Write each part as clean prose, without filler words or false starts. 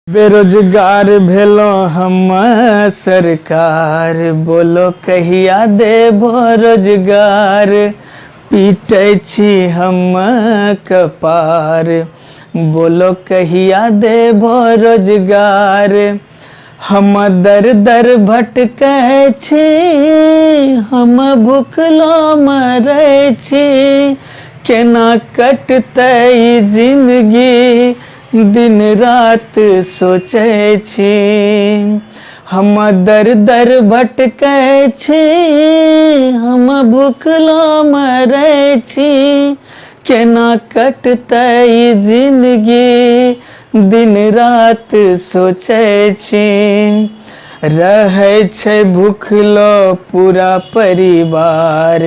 बेरोजगार भेलो हम सरकार, बोलो कहिया देबो रोजगार। पीटे छी हम कपार, बोलो कहिया देबो रोजगार। हम दर दर भटकै छी, हम भूखलो मरै छी। केना कटतै जिंदगी, दिन रात सोचै छी। हम दर दर भटकै छी, हम भूखलो मरै छी। केना कटतै जिंदगी, दिन रात सोचै छी। रहै छै भूखलो पूरा परिवार,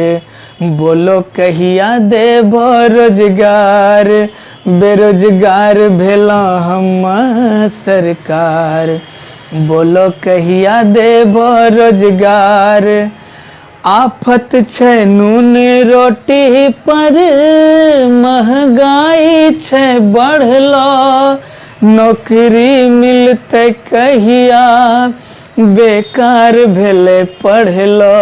बोलो कहिया देबो रोजगार। बेरोजगार भेलो हम सरकार, बोलो कहिया देबो रोजगार। आफत छै नून रोटी पर, महंगाई छै बढ़लो। नौकरी मिलतै कहिया, बेकार भेलै पढ़लो।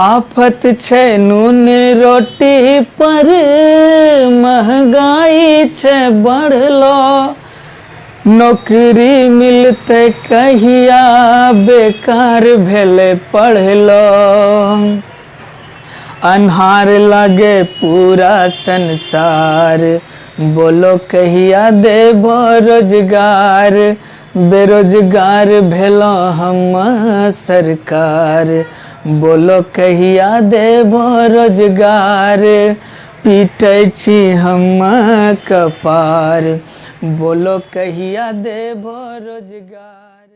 आफत छै नून रोटी पर, महंगाई छै बढ़लो। नौकरी मिलतै कहिया, बेकार भेलै पढ़लो। अन्हार लागे पूरा संसार, बोलो कहिया देबो रोजगार। बेरोजगार भेलो हम सरकार, बोलो कहिया देबो रोजगार। पीटै छी हम कपार, बोलो कहिया देबो रोजगार।